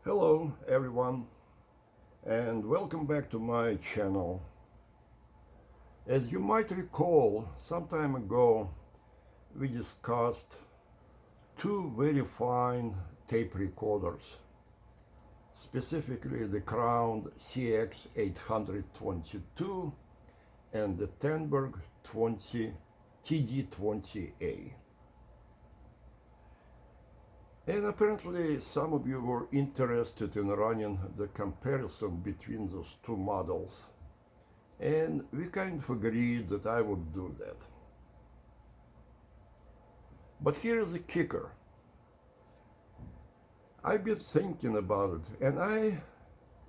Hello everyone, and welcome back to my channel. As you might recall, some time ago we discussed two very fine tape recorders, specifically the crowned CX822 and the Tandberg TD-20A. And apparently some of you were interested in running the comparison between those two models. And we kind of agreed that I would do that. But here is the kicker. I've been thinking about it, and I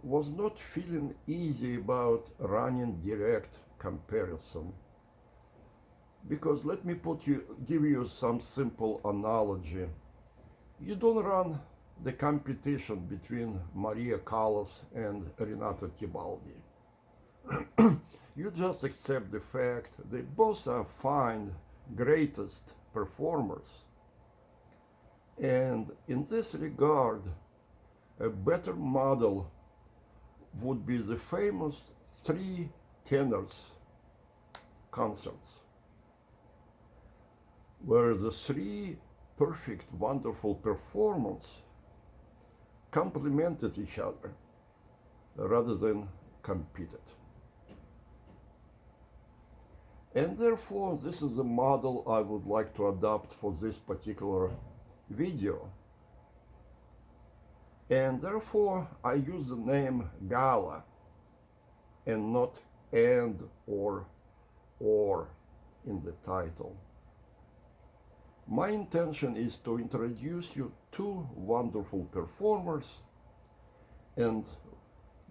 was not feeling easy about running direct comparison. Because let me give you some simple analogy. You don't run the competition between Maria Callas and Renata Tibaldi. You just accept the fact they both are fine, greatest performers. And in this regard, a better model would be the famous three tenors concerts, where the three perfect, wonderful performance complemented each other rather than competed. And therefore, this is the model I would like to adopt for this particular video. And therefore, I use the name Gala and not and or in the title. My intention is to introduce you two wonderful performers and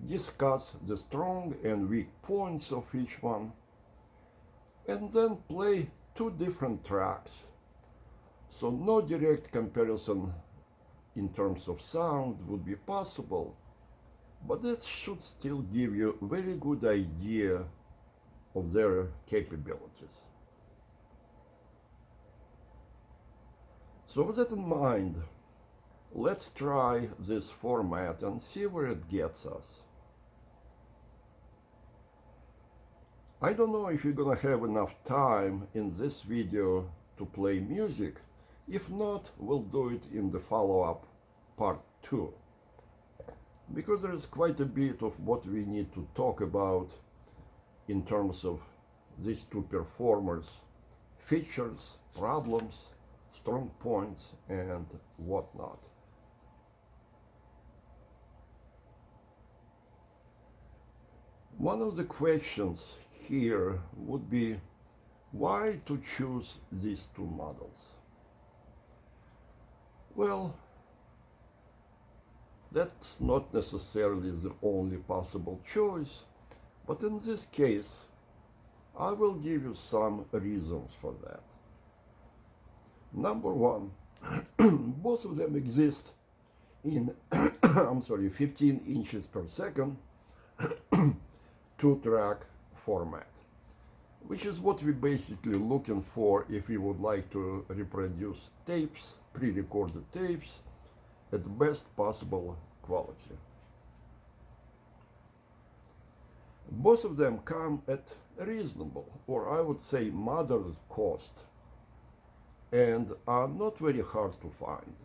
discuss the strong and weak points of each one, and then play two different tracks. So no direct comparison in terms of sound would be possible, but this should still give you a very good idea of their capabilities. So with that in mind, let's try this format and see where it gets us. I don't know if you're gonna have enough time in this video to play music. If not, we'll do it in the follow-up part 2. Because there is quite a bit of what we need to talk about in terms of these two performers, features, problems, strong points, and whatnot. One of the questions here would be, why to choose these two models? Well, that's not necessarily the only possible choice, but in this case, I will give you some reasons for that. Number one, both of them exist in 15 inches per second, two-track format, which is what we're basically looking for if we would like to reproduce tapes, pre-recorded tapes, at best possible quality. Both of them come at reasonable, or I would say moderate cost, and are not very hard to find.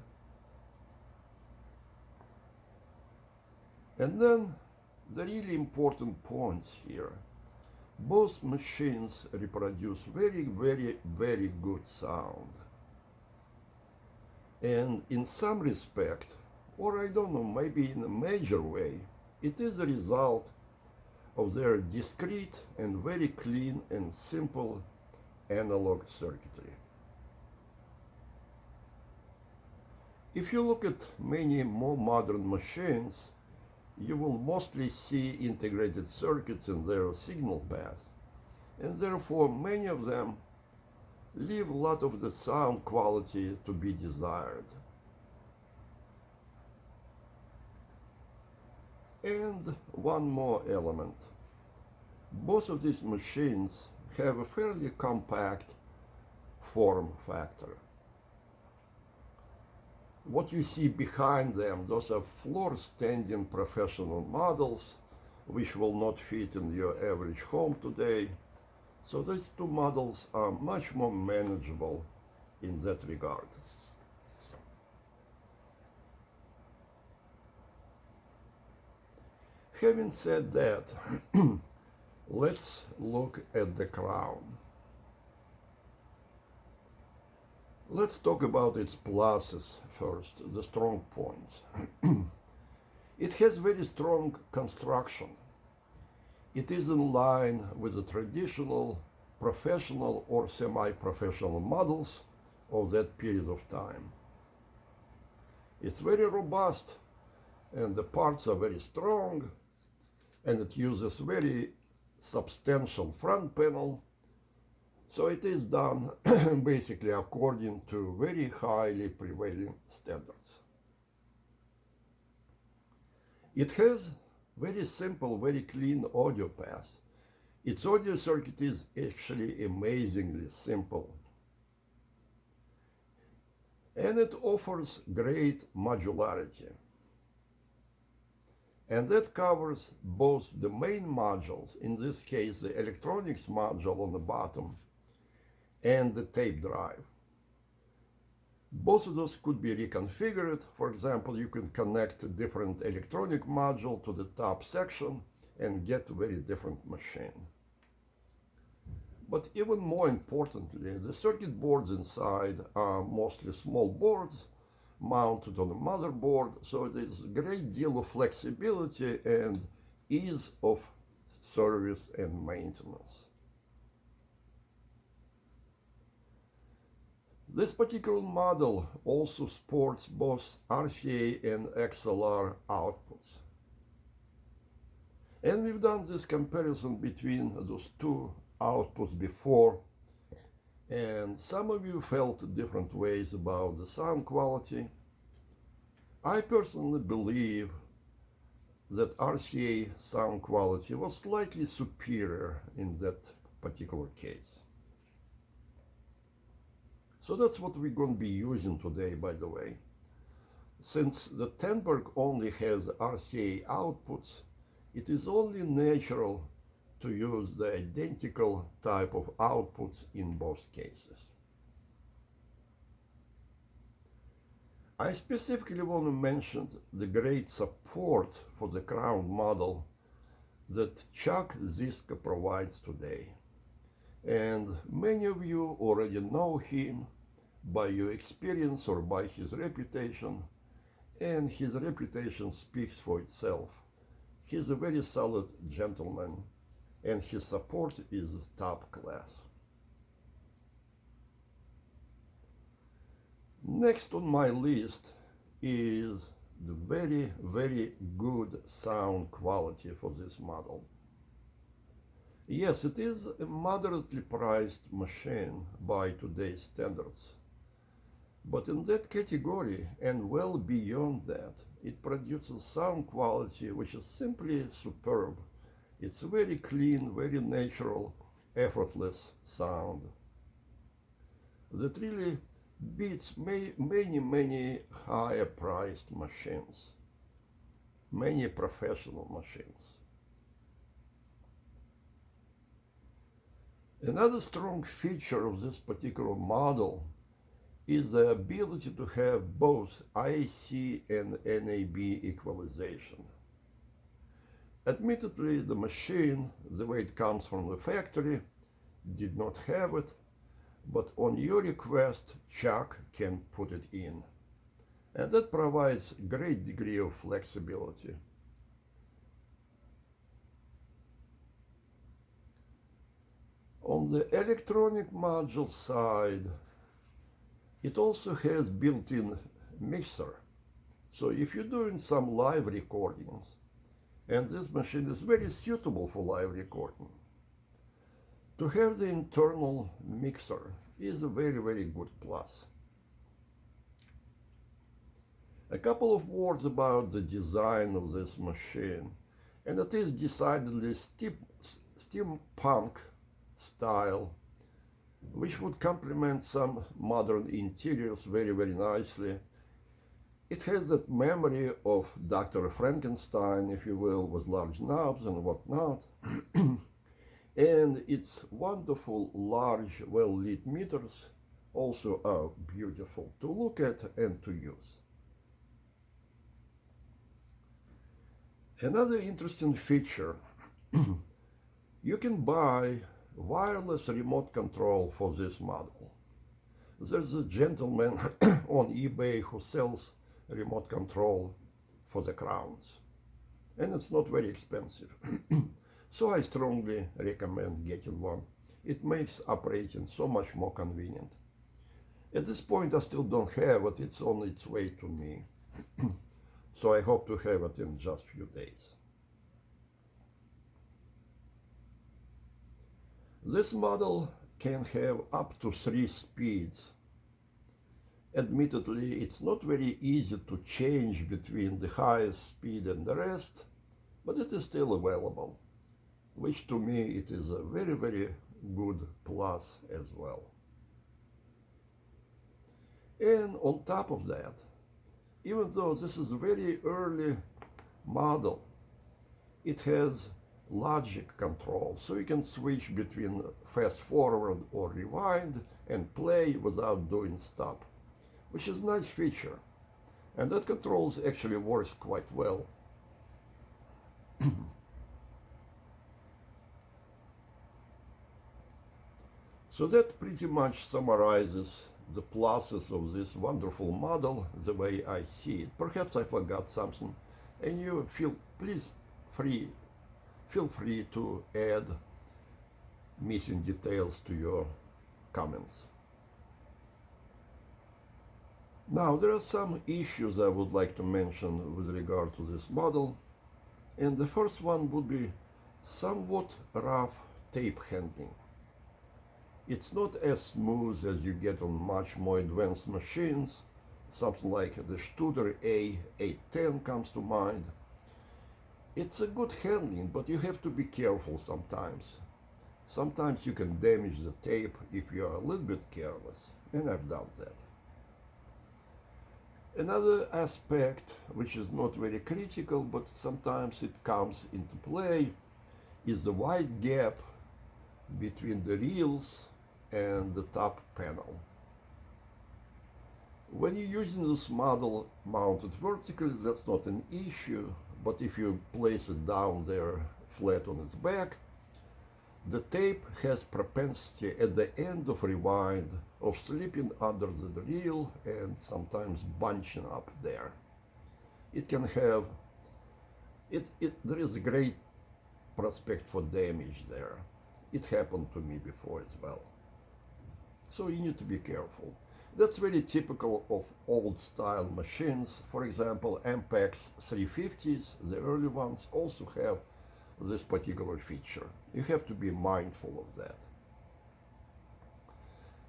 And then the really important points here. Both machines reproduce very, very, very good sound. And in some respect, or I don't know, maybe in a major way, it is a result of their discrete and very clean and simple analog circuitry. If you look at many more modern machines, you will mostly see integrated circuits in their signal path, and therefore many of them leave a lot of the sound quality to be desired. And one more element. Both of these machines have a fairly compact form factor. What you see behind them, those are floor-standing professional models, which will not fit in your average home today. So these two models are much more manageable in that regard. Having said that, let's look at the crown. Let's talk about its pluses first, the strong points. It has very strong construction. It is in line with the traditional professional or semi-professional models of that period of time. It's very robust, and the parts are very strong, and it uses very substantial front panel. So it is done basically according to very highly prevailing standards. It has very simple, very clean audio path. Its audio circuit is actually amazingly simple. And it offers great modularity. And that covers both the main modules, in this case the electronics module on the bottom, and the tape drive. Both of those could be reconfigured. For example, you can connect a different electronic module to the top section and get a very different machine. But even more importantly, the circuit boards inside are mostly small boards mounted on a motherboard, so there's a great deal of flexibility and ease of service and maintenance. This particular model also supports both RCA and XLR outputs. And we've done this comparison between those two outputs before, and some of you felt different ways about the sound quality. I personally believe that RCA sound quality was slightly superior in that particular case. So that's what we're going to be using today, by the way. Since the Tandberg only has RCA outputs, it is only natural to use the identical type of outputs in both cases. I specifically want to mention the great support for the Crown model that Chuck Ziska provides today. And many of you already know him by your experience or by his reputation, and his reputation speaks for itself. He's a very solid gentleman, and his support is top class. Next on my list is the very, very good sound quality for this model. Yes, it is a moderately priced machine by today's standards, but in that category and well beyond that, it produces sound quality which is simply superb. It's very clean, very natural, effortless sound that really beats many higher priced machines, many professional machines. Another strong feature of this particular model is the ability to have both IC and NAB equalization. Admittedly, the machine, the way it comes from the factory, did not have it, but on your request, Chuck can put it in. And that provides a great degree of flexibility. On the electronic module side, it also has built-in mixer. So if you're doing some live recordings, and this machine is very suitable for live recording, to have the internal mixer is a very, very good plus. A couple of words about the design of this machine, and it is decidedly steampunk style, which would complement some modern interiors very, very nicely. It has that memory of Dr. Frankenstein, if you will, with large knobs and whatnot. And its wonderful, large, well-lit meters also are beautiful to look at and to use. Another interesting feature, you can buy wireless remote control for this model. There's a gentleman on eBay who sells remote control for the crowns, and it's not very expensive. So I strongly recommend getting one. It makes operating so much more convenient. At this point I still don't have it, it's on its way to me. So I hope to have it in just a few days. This model can have up to 3 speeds. Admittedly, it's not very easy to change between the highest speed and the rest, but it is still available, which to me it is a very, very good plus as well. And on top of that, even though this is a very early model, it has logic control, so you can switch between fast forward or rewind and play without doing stop, which is a nice feature. And that controls actually works quite well. So that pretty much summarizes the pluses of this wonderful model the way I see it. Perhaps I forgot something, and you feel free to add missing details to your comments. Now, there are some issues I would like to mention with regard to this model, and the first one would be somewhat rough tape handling. It's not as smooth as you get on much more advanced machines. Something like the Studer A810 comes to mind. It's a good handling, but you have to be careful sometimes. Sometimes you can damage the tape if you are a little bit careless, and I've done that. Another aspect, which is not very critical, but sometimes it comes into play, is the wide gap between the reels and the top panel. When you're using this model mounted vertically, that's not an issue, but if you place it down there flat on its back, the tape has propensity at the end of rewind of slipping under the reel and sometimes bunching up there. It can have, there is a great prospect for damage there. It happened to me before as well. So you need to be careful. That's very typical of old style machines. For example, Ampex 350s, the early ones, also have this particular feature. You have to be mindful of that.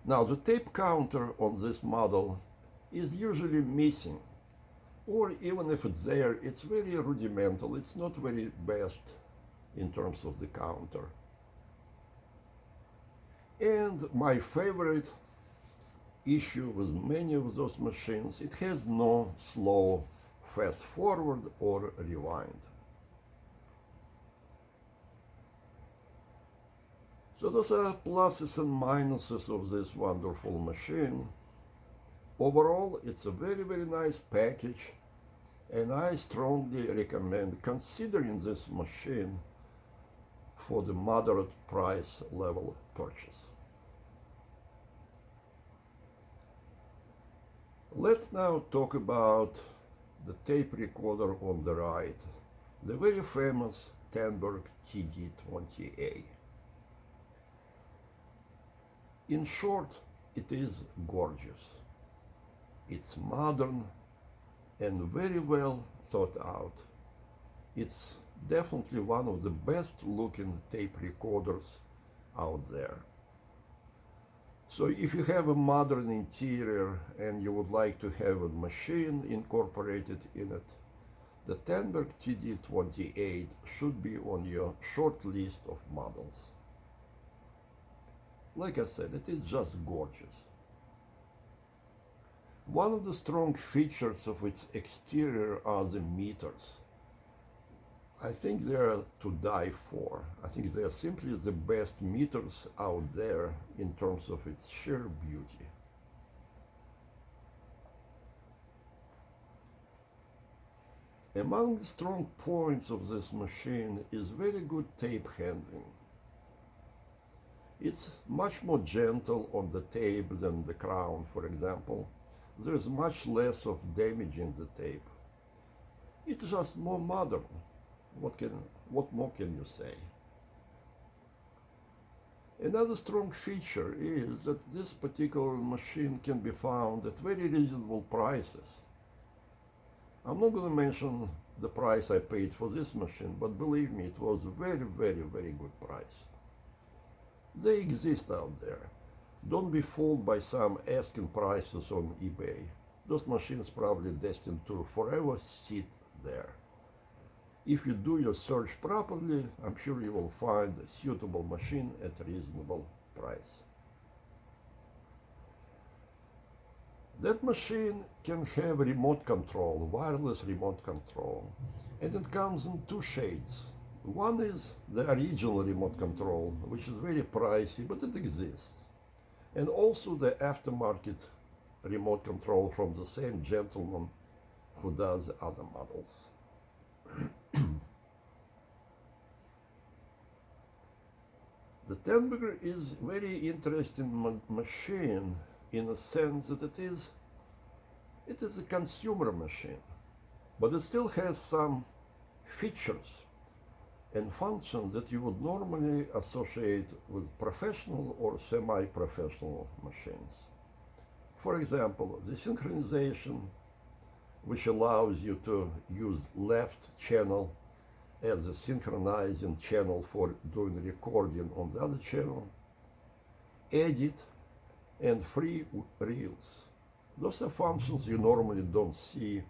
Now, the tape counter on this model is usually missing, or even if it's there, it's very rudimental. It's not very best in terms of the counter. And my favorite issue with many of those machines, it has no slow fast forward or rewind. So those are pluses and minuses of this wonderful machine. Overall, it's a very, very nice package, and I strongly recommend considering this machine for the moderate price level purchase. Let's now talk about the tape recorder on the right, the very famous Tandberg TD-20A. In short, it is gorgeous. It's modern and very well thought out. It's definitely one of the best looking tape recorders out there. So if you have a modern interior and you would like to have a machine incorporated in it, the Tandberg TD-20A should be on your short list of models. Like I said, it is just gorgeous. One of the strong features of its exterior are the meters. I think they are to die for. I think they are simply the best meters out there in terms of its sheer beauty. Among the strong points of this machine is very good tape handling. It's much more gentle on the tape than the Crown, for example. There's much less of damaging the tape. It's just more modern. What more can you say? Another strong feature is that this particular machine can be found at very reasonable prices. I'm not going to mention the price I paid for this machine, but believe me, it was a very, very, very good price. They exist out there. Don't be fooled by some asking prices on eBay. Those machines probably destined to forever sit there. If you do your search properly, I'm sure you will find a suitable machine at a reasonable price. That machine can have remote control, wireless remote control, and it comes in two shades. One is the original remote control, which is very pricey, but it exists. And also the aftermarket remote control from the same gentleman who does other models. The Tandberg is a very interesting machine in a sense that it is a consumer machine, but it still has some features and functions that you would normally associate with professional or semi-professional machines. For example, the synchronization, which allows you to use left channel as a synchronizing channel for doing recording on the other channel, edit, and free reels. Those are functions you normally don't see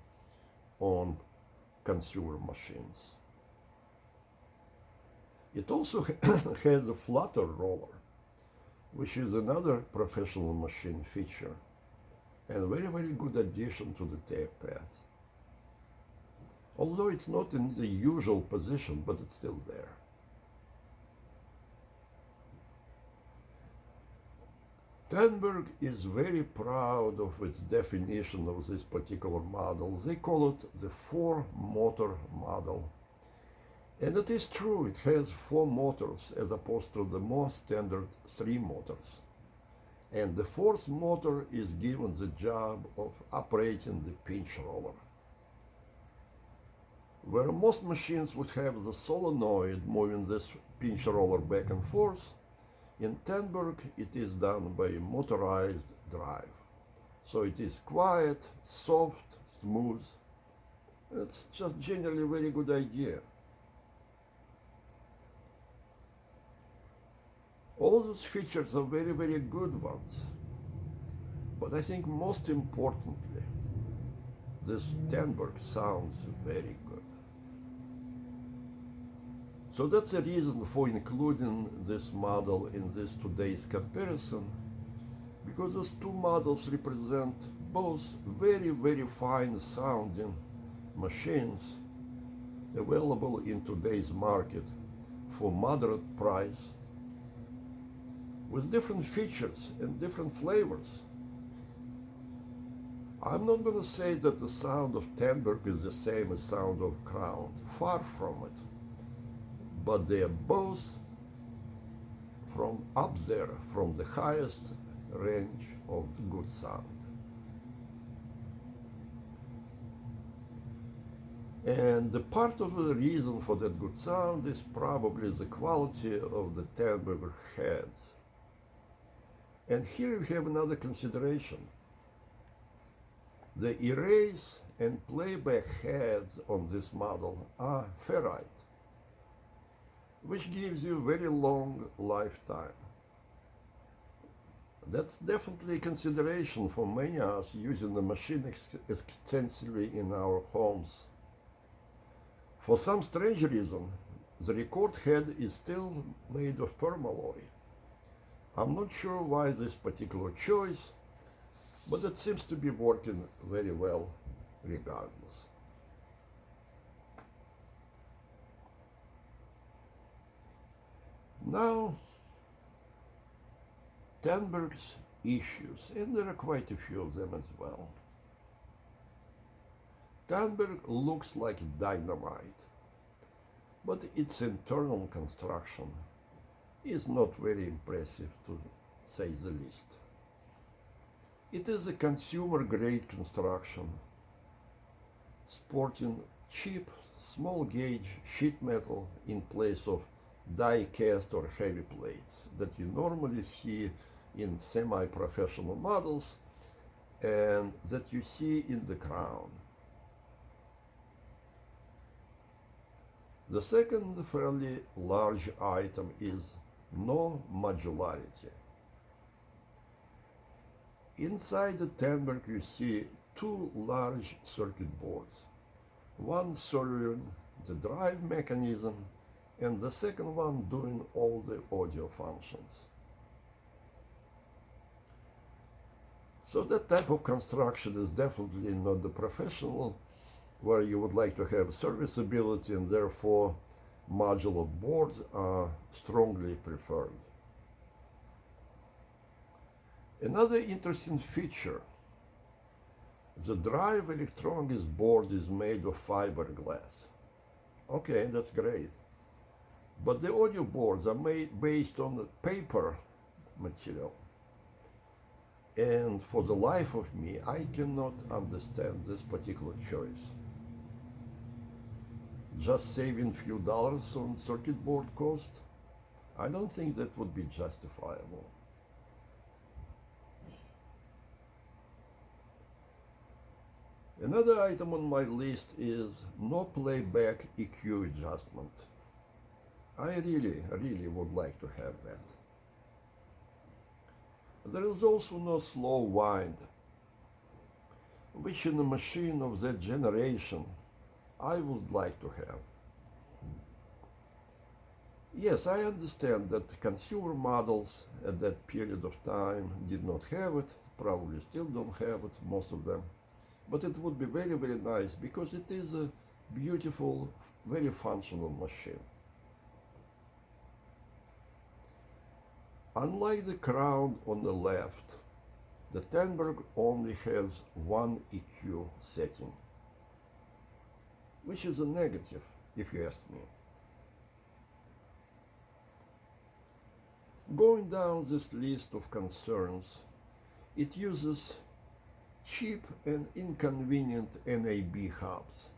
on consumer machines. It also has a flutter roller, which is another professional machine feature, and a very, very good addition to the tape path. Although it's not in the usual position, but it's still there. Tandberg is very proud of its definition of this particular model. They call it the 4-motor model. And it is true, it has 4 motors as opposed to the more standard 3 motors. And the 4th motor is given the job of operating the pinch roller. Where most machines would have the solenoid moving this pinch roller back and forth, in Tandberg it is done by a motorized drive. So it is quiet, soft, smooth. It's just generally a very good idea. All those features are very, very good ones. But I think most importantly, this Tandberg sounds very good. So that's a reason for including this model in this today's comparison, because those two models represent both very, very fine sounding machines available in today's market for moderate price, with different features and different flavors. I'm not going to say that the sound of Tandberg is the same as sound of Crown, far from it. But they are both from up there, from the highest range of the good sound. And the part of the reason for that good sound is probably the quality of the Tandberg heads. And here you have another consideration. The erase and playback heads on this model are ferrite, which gives you very long lifetime. That's definitely a consideration for many of us using the machine extensively in our homes. For some strange reason, the record head is still made of permalloy. I'm not sure why this particular choice, but it seems to be working very well regardless. Now, Tandberg's issues, and there are quite a few of them as well. Tandberg looks like dynamite, but its internal construction is not very impressive, to say the least. It is a consumer-grade construction, sporting cheap, small-gauge sheet metal in place of die-cast or heavy plates that you normally see in semi-professional models and that you see in the crown. The second fairly large item is no modularity. Inside the Tandberg you see two large circuit boards, one serving the drive mechanism and the second one doing all the audio functions. So that type of construction is definitely not the professional, where you would like to have serviceability and therefore modular boards are strongly preferred. Another interesting feature, the drive electronics board is made of fiberglass. Okay, that's great. But the audio boards are made based on the paper material. And for the life of me, I cannot understand this particular choice. Just saving a few dollars on circuit board cost? I don't think that would be justifiable. Another item on my list is no playback EQ adjustment. I really would like to have that. There is also no slow wind, which in a machine of that generation I would like to have. Yes, I understand that consumer models at that period of time did not have it, probably still don't have it, most of them. But it would be very nice because it is a beautiful, very functional machine. Unlike the crown on the left, the Tandberg only has one EQ setting, which is a negative, if you ask me. Going down this list of concerns, it uses cheap and inconvenient NAB hubs.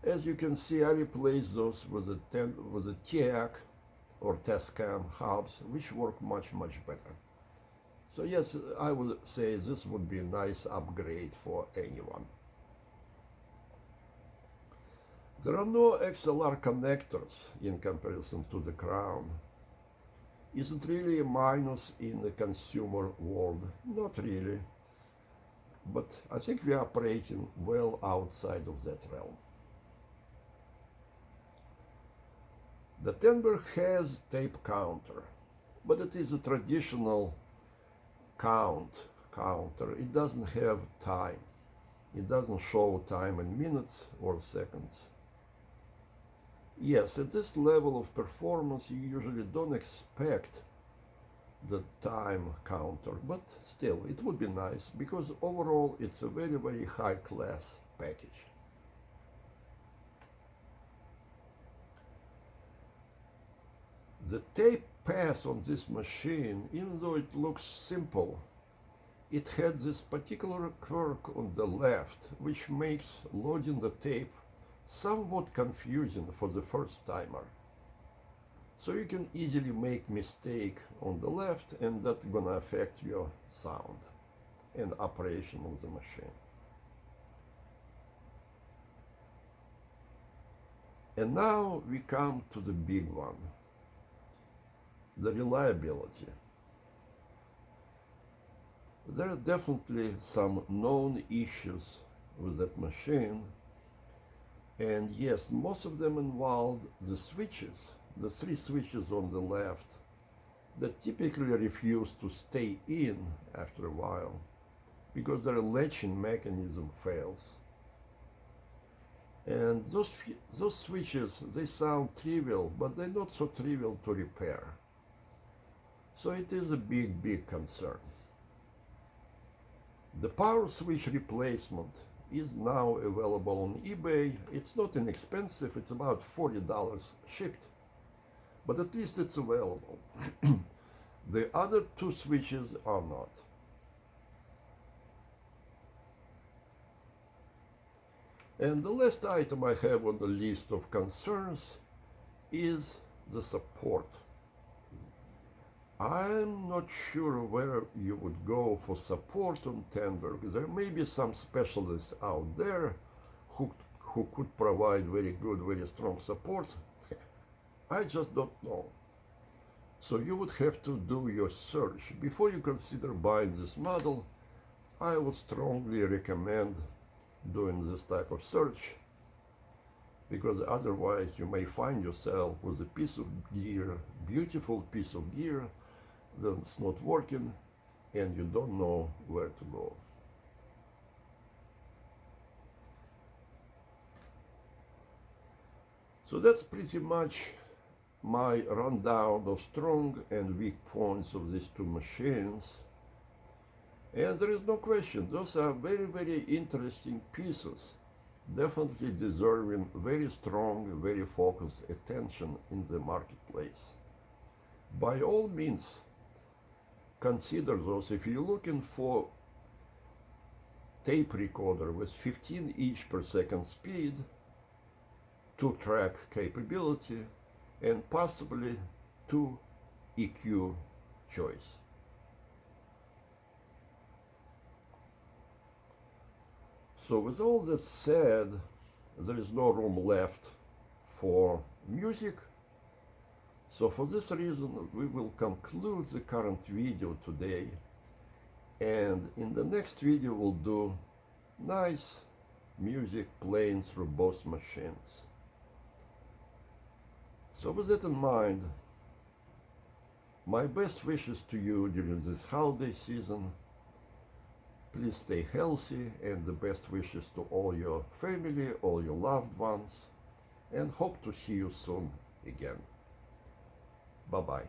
As you can see, I replaced those with the TAC or Tascam hubs, which work much better. So yes, I would say this would be a nice upgrade for anyone. There are no XLR connectors in comparison to the crown. Is it really a minus in the consumer world? Not really. But I think we are operating well outside of that realm. The Tandberg has tape counter, but it is a traditional counter. It doesn't have time. It doesn't show time in minutes or seconds. Yes, at this level of performance, you usually don't expect the time counter, but still, it would be nice because overall it's a very high class package. The tape path on this machine, even though it looks simple, it had this particular quirk on the left, which makes loading the tape somewhat confusing for the first timer. So you can easily make mistake on the left, and that's gonna affect your sound and operation of the machine. And now we come to the big one, the reliability. There are definitely some known issues with that machine, and yes, most of them involve the switches, the three switches on the left that typically refuse to stay in after a while because their latching mechanism fails. And those switches, they sound trivial, but they're not so trivial to repair. So it is a big, big concern. The power switch replacement is now available on eBay. It's not inexpensive, it's about $40 shipped, but at least it's available. The other two switches are not. And the last item I have on the list of concerns is the support. I'm not sure where you would go for support on Tandberg. There may be some specialists out there who could provide very good, very strong support. I just don't know. So you would have to do your search. Before you consider buying this model, I would strongly recommend doing this type of search, because otherwise you may find yourself with a piece of gear, beautiful piece of gear, that's not working and you don't know where to go. So that's pretty much my rundown of strong and weak points of these two machines. And there is no question, those are very, very interesting pieces, definitely deserving very strong, very focused attention in the marketplace. By all means, consider those. If you're looking for tape recorder with 15 inch per second speed, 2-track capability, and possibly 2 EQ choice. So with all that said, there is no room left for music. So for this reason, we will conclude the current video today. And in the next video, we'll do nice music playing through both machines. So with that in mind, my best wishes to you during this holiday season. Please stay healthy, and the best wishes to all your family, all your loved ones, and hope to see you soon again. Bye-bye.